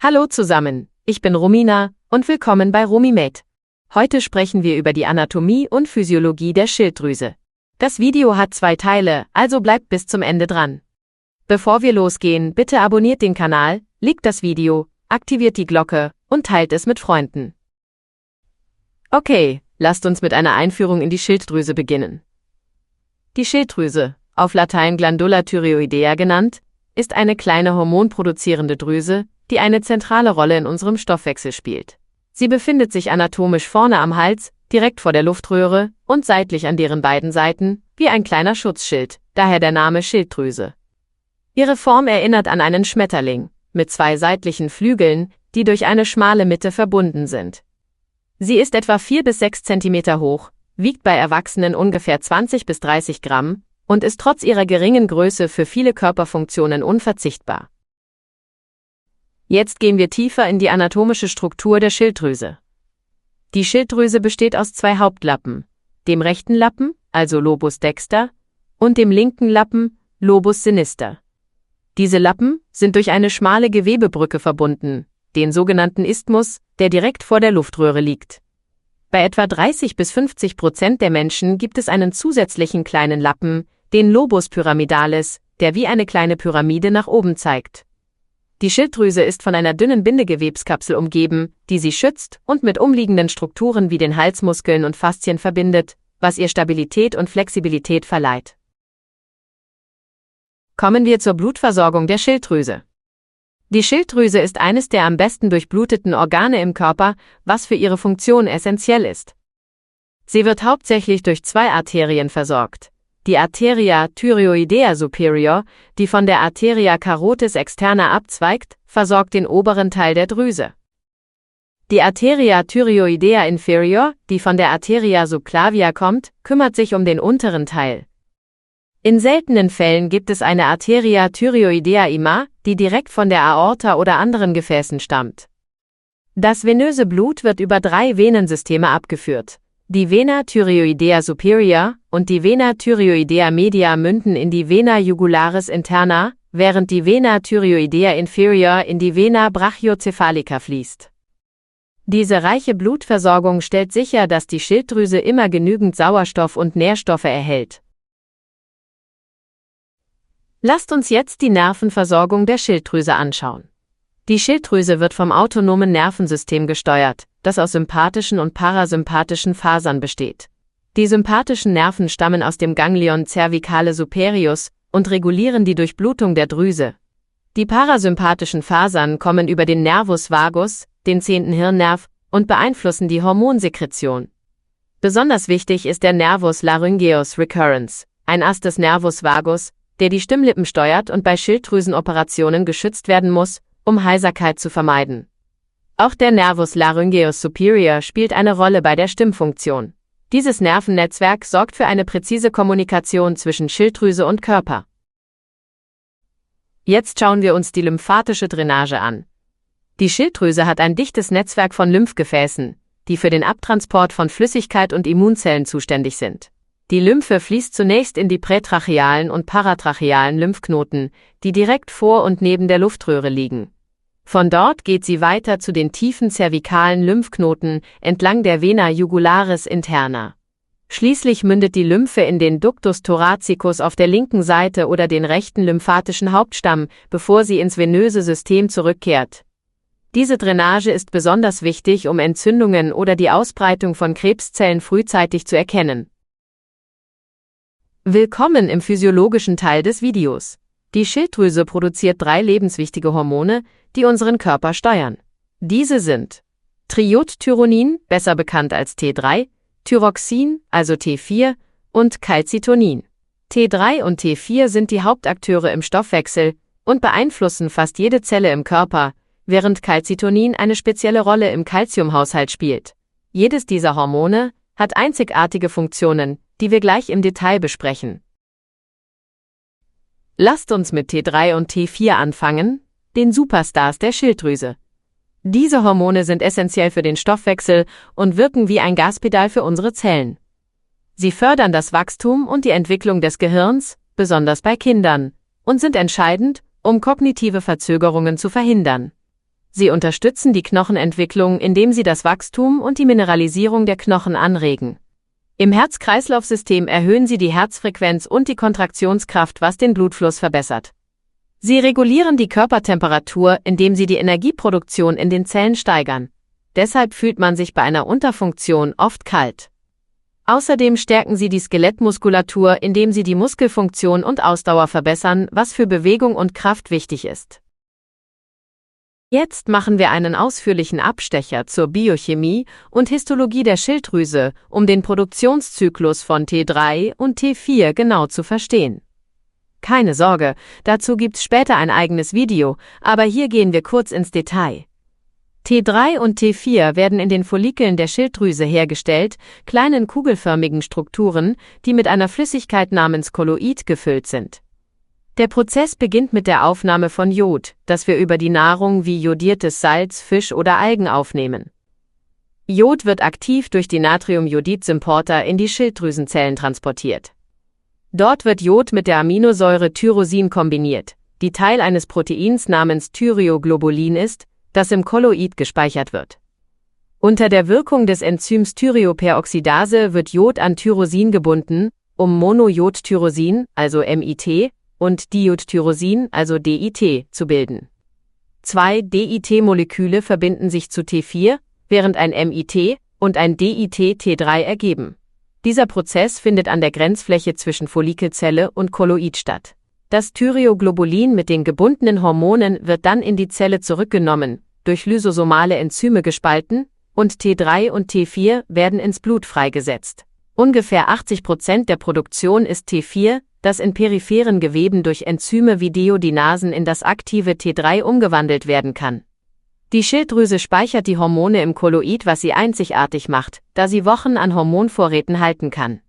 Hallo zusammen, ich bin Romina und willkommen bei RomiMed. Heute sprechen wir über die Anatomie und Physiologie der Schilddrüse. Das Video hat 2 Teile, also bleibt bis zum Ende dran. Bevor wir losgehen, bitte abonniert den Kanal, liked das Video, aktiviert die Glocke und teilt es mit Freunden. Okay, lasst uns mit einer Einführung in die Schilddrüse beginnen. Die Schilddrüse, auf Latein Glandula thyreoidea genannt, ist eine kleine hormonproduzierende Drüse, die eine zentrale Rolle in unserem Stoffwechsel spielt. Sie befindet sich anatomisch vorne am Hals, direkt vor der Luftröhre und seitlich an deren beiden Seiten, wie ein kleiner Schutzschild, daher der Name Schilddrüse. Ihre Form erinnert an einen Schmetterling, mit 2 seitlichen Flügeln, die durch eine schmale Mitte verbunden sind. Sie ist etwa 4 bis 6 cm hoch, wiegt bei Erwachsenen ungefähr 20 bis 30 Gramm und ist trotz ihrer geringen Größe für viele Körperfunktionen unverzichtbar. Jetzt gehen wir tiefer in die anatomische Struktur der Schilddrüse. Die Schilddrüse besteht aus 2 Hauptlappen, dem rechten Lappen, also Lobus dexter, und dem linken Lappen, Lobus sinister. Diese Lappen sind durch eine schmale Gewebebrücke verbunden, den sogenannten Isthmus, der direkt vor der Luftröhre liegt. Bei etwa 30–50% der Menschen gibt es einen zusätzlichen kleinen Lappen, den Lobus pyramidalis, der wie eine kleine Pyramide nach oben zeigt. Die Schilddrüse ist von einer dünnen Bindegewebskapsel umgeben, die sie schützt und mit umliegenden Strukturen wie den Halsmuskeln und Faszien verbindet, was ihr Stabilität und Flexibilität verleiht. Kommen wir zur Blutversorgung der Schilddrüse. Die Schilddrüse ist eines der am besten durchbluteten Organe im Körper, was für ihre Funktion essentiell ist. Sie wird hauptsächlich durch 2 Arterien versorgt. Die Arteria thyreoidea superior, die von der Arteria carotis externa abzweigt, versorgt den oberen Teil der Drüse. Die Arteria thyreoidea inferior, die von der Arteria subclavia kommt, kümmert sich um den unteren Teil. In seltenen Fällen gibt es eine Arteria thyreoidea ima, die direkt von der Aorta oder anderen Gefäßen stammt. Das venöse Blut wird über 3 Venensysteme abgeführt. Die Vena thyreoidea superior und die Vena thyreoidea media münden in die Vena jugularis interna, während die Vena thyreoidea inferior in die Vena brachiocephalica fließt. Diese reiche Blutversorgung stellt sicher, dass die Schilddrüse immer genügend Sauerstoff und Nährstoffe erhält. Lasst uns jetzt die Nervenversorgung der Schilddrüse anschauen. Die Schilddrüse wird vom autonomen Nervensystem gesteuert, das aus sympathischen und parasympathischen Fasern besteht. Die sympathischen Nerven stammen aus dem Ganglion cervicale superius und regulieren die Durchblutung der Drüse. Die parasympathischen Fasern kommen über den Nervus vagus, den 10. Hirnnerv, und beeinflussen die Hormonsekretion. Besonders wichtig ist der Nervus laryngeus recurrens, ein Ast des Nervus vagus, der die Stimmlippen steuert und bei Schilddrüsenoperationen geschützt werden muss, um Heiserkeit zu vermeiden. Auch der Nervus laryngeus superior spielt eine Rolle bei der Stimmfunktion. Dieses Nervennetzwerk sorgt für eine präzise Kommunikation zwischen Schilddrüse und Körper. Jetzt schauen wir uns die lymphatische Drainage an. Die Schilddrüse hat ein dichtes Netzwerk von Lymphgefäßen, die für den Abtransport von Flüssigkeit und Immunzellen zuständig sind. Die Lymphe fließt zunächst in die prätrachealen und paratrachealen Lymphknoten, die direkt vor und neben der Luftröhre liegen. Von dort geht sie weiter zu den tiefen zervikalen Lymphknoten entlang der Vena jugularis interna. Schließlich mündet die Lymphe in den Ductus thoracicus auf der linken Seite oder den rechten lymphatischen Hauptstamm, bevor sie ins venöse System zurückkehrt. Diese Drainage ist besonders wichtig, um Entzündungen oder die Ausbreitung von Krebszellen frühzeitig zu erkennen. Willkommen im physiologischen Teil des Videos. Die Schilddrüse produziert 3 lebenswichtige Hormone, die unseren Körper steuern. Diese sind Triiodthyronin, besser bekannt als T3, Thyroxin, also T4, und Calcitonin. T3 und T4 sind die Hauptakteure im Stoffwechsel und beeinflussen fast jede Zelle im Körper, während Calcitonin eine spezielle Rolle im Calciumhaushalt spielt. Jedes dieser Hormone hat einzigartige Funktionen, die wir gleich im Detail besprechen. Lasst uns mit T3 und T4 anfangen, den Superstars der Schilddrüse. Diese Hormone sind essentiell für den Stoffwechsel und wirken wie ein Gaspedal für unsere Zellen. Sie fördern das Wachstum und die Entwicklung des Gehirns, besonders bei Kindern, und sind entscheidend, um kognitive Verzögerungen zu verhindern. Sie unterstützen die Knochenentwicklung, indem sie das Wachstum und die Mineralisierung der Knochen anregen. Im Herz-Kreislauf-System erhöhen sie die Herzfrequenz und die Kontraktionskraft, was den Blutfluss verbessert. Sie regulieren die Körpertemperatur, indem sie die Energieproduktion in den Zellen steigern. Deshalb fühlt man sich bei einer Unterfunktion oft kalt. Außerdem stärken sie die Skelettmuskulatur, indem sie die Muskelfunktion und Ausdauer verbessern, was für Bewegung und Kraft wichtig ist. Jetzt machen wir einen ausführlichen Abstecher zur Biochemie und Histologie der Schilddrüse, um den Produktionszyklus von T3 und T4 genau zu verstehen. Keine Sorge, dazu gibt's später ein eigenes Video, aber hier gehen wir kurz ins Detail. T3 und T4 werden in den Follikeln der Schilddrüse hergestellt, kleinen kugelförmigen Strukturen, die mit einer Flüssigkeit namens Kolloid gefüllt sind. Der Prozess beginnt mit der Aufnahme von Jod, das wir über die Nahrung wie jodiertes Salz, Fisch oder Algen aufnehmen. Jod wird aktiv durch die Natriumjodid-Symporter in die Schilddrüsenzellen transportiert. Dort wird Jod mit der Aminosäure Tyrosin kombiniert, die Teil eines Proteins namens Thyreoglobulin ist, das im Kolloid gespeichert wird. Unter der Wirkung des Enzyms Thyreoperoxidase wird Jod an Tyrosin gebunden, um Monojodtyrosin, also MIT, und Diodtyrosin, also DIT, zu bilden. Zwei DIT-Moleküle verbinden sich zu T4, während ein MIT und ein DIT-T3 ergeben. Dieser Prozess findet an der Grenzfläche zwischen Follikelzelle und Kolloid statt. Das Thyreoglobulin mit den gebundenen Hormonen wird dann in die Zelle zurückgenommen, durch lysosomale Enzyme gespalten, und T3 und T4 werden ins Blut freigesetzt. Ungefähr 80% der Produktion ist T4, das in peripheren Geweben durch Enzyme wie Deodinasen in das aktive T3 umgewandelt werden kann. Die Schilddrüse speichert die Hormone im Kolloid, was sie einzigartig macht, da sie Wochen an Hormonvorräten halten kann.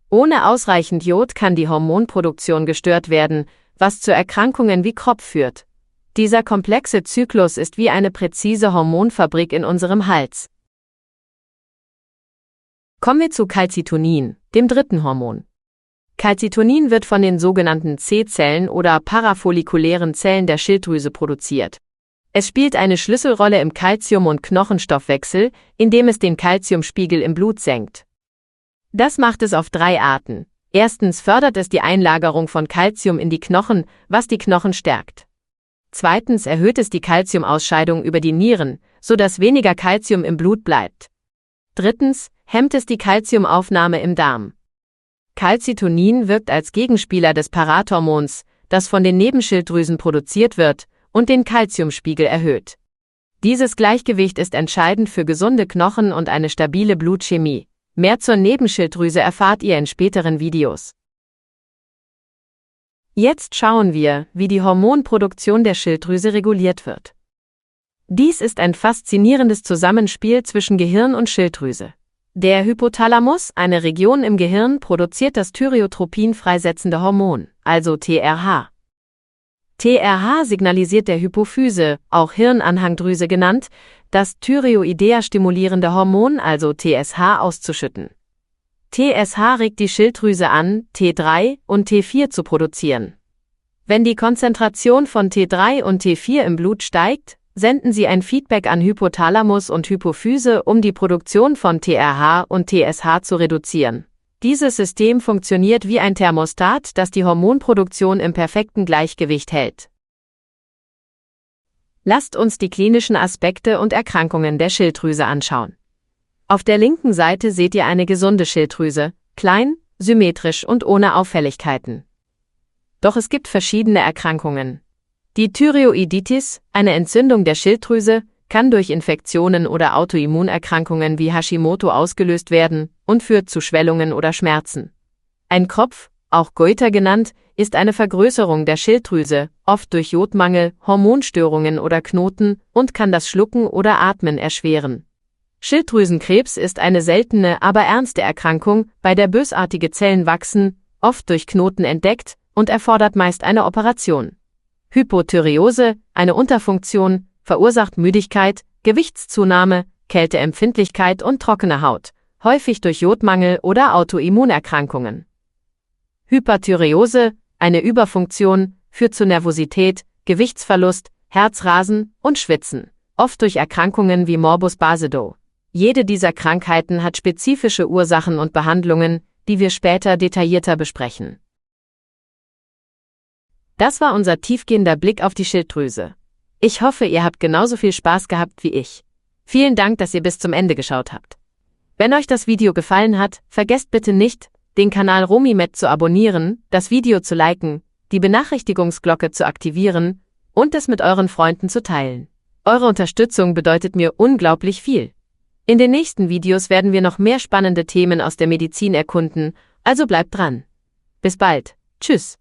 Ohne ausreichend Jod kann die Hormonproduktion gestört werden, was zu Erkrankungen wie Kropf führt. Dieser komplexe Zyklus ist wie eine präzise Hormonfabrik in unserem Hals. Kommen wir zu Calcitonin, dem dritten Hormon. Calcitonin wird von den sogenannten C-Zellen oder parafollikulären Zellen der Schilddrüse produziert. Es spielt eine Schlüsselrolle im Calcium- und Knochenstoffwechsel, indem es den Calciumspiegel im Blut senkt. Das macht es auf 3 Arten. Erstens fördert es die Einlagerung von Calcium in die Knochen, was die Knochen stärkt. Zweitens erhöht es die Calciumausscheidung über die Nieren, sodass weniger Calcium im Blut bleibt. Drittens hemmt es die Calciumaufnahme im Darm. Calcitonin wirkt als Gegenspieler des Parathormons, das von den Nebenschilddrüsen produziert wird und den Calciumspiegel erhöht. Dieses Gleichgewicht ist entscheidend für gesunde Knochen und eine stabile Blutchemie. Mehr zur Nebenschilddrüse erfahrt ihr in späteren Videos. Jetzt schauen wir, wie die Hormonproduktion der Schilddrüse reguliert wird. Dies ist ein faszinierendes Zusammenspiel zwischen Gehirn und Schilddrüse. Der Hypothalamus, eine Region im Gehirn, produziert das Thyreotropin freisetzende Hormon, also TRH. TRH signalisiert der Hypophyse, auch Hirnanhangdrüse genannt, das Thyreoidea-stimulierende Hormon, also TSH, auszuschütten. TSH regt die Schilddrüse an, T3 und T4 zu produzieren. Wenn die Konzentration von T3 und T4 im Blut steigt, senden sie ein Feedback an Hypothalamus und Hypophyse, um die Produktion von TRH und TSH zu reduzieren. Dieses System funktioniert wie ein Thermostat, das die Hormonproduktion im perfekten Gleichgewicht hält. Lasst uns die klinischen Aspekte und Erkrankungen der Schilddrüse anschauen. Auf der linken Seite seht ihr eine gesunde Schilddrüse, klein, symmetrisch und ohne Auffälligkeiten. Doch es gibt verschiedene Erkrankungen. Die Thyreoiditis, eine Entzündung der Schilddrüse, kann durch Infektionen oder Autoimmunerkrankungen wie Hashimoto ausgelöst werden und führt zu Schwellungen oder Schmerzen. Ein Kropf, auch Goiter genannt, ist eine Vergrößerung der Schilddrüse, oft durch Jodmangel, Hormonstörungen oder Knoten, und kann das Schlucken oder Atmen erschweren. Schilddrüsenkrebs ist eine seltene, aber ernste Erkrankung, bei der bösartige Zellen wachsen, oft durch Knoten entdeckt, und erfordert meist eine Operation. Hypothyreose, eine Unterfunktion, verursacht Müdigkeit, Gewichtszunahme, Kälteempfindlichkeit und trockene Haut, häufig durch Jodmangel oder Autoimmunerkrankungen. Hyperthyreose, eine Überfunktion, führt zu Nervosität, Gewichtsverlust, Herzrasen und Schwitzen, oft durch Erkrankungen wie Morbus Basedow. Jede dieser Krankheiten hat spezifische Ursachen und Behandlungen, die wir später detaillierter besprechen. Das war unser tiefgehender Blick auf die Schilddrüse. Ich hoffe, ihr habt genauso viel Spaß gehabt wie ich. Vielen Dank, dass ihr bis zum Ende geschaut habt. Wenn euch das Video gefallen hat, vergesst bitte nicht, den Kanal RomiMed zu abonnieren, das Video zu liken, die Benachrichtigungsglocke zu aktivieren und es mit euren Freunden zu teilen. Eure Unterstützung bedeutet mir unglaublich viel. In den nächsten Videos werden wir noch mehr spannende Themen aus der Medizin erkunden, also bleibt dran. Bis bald. Tschüss.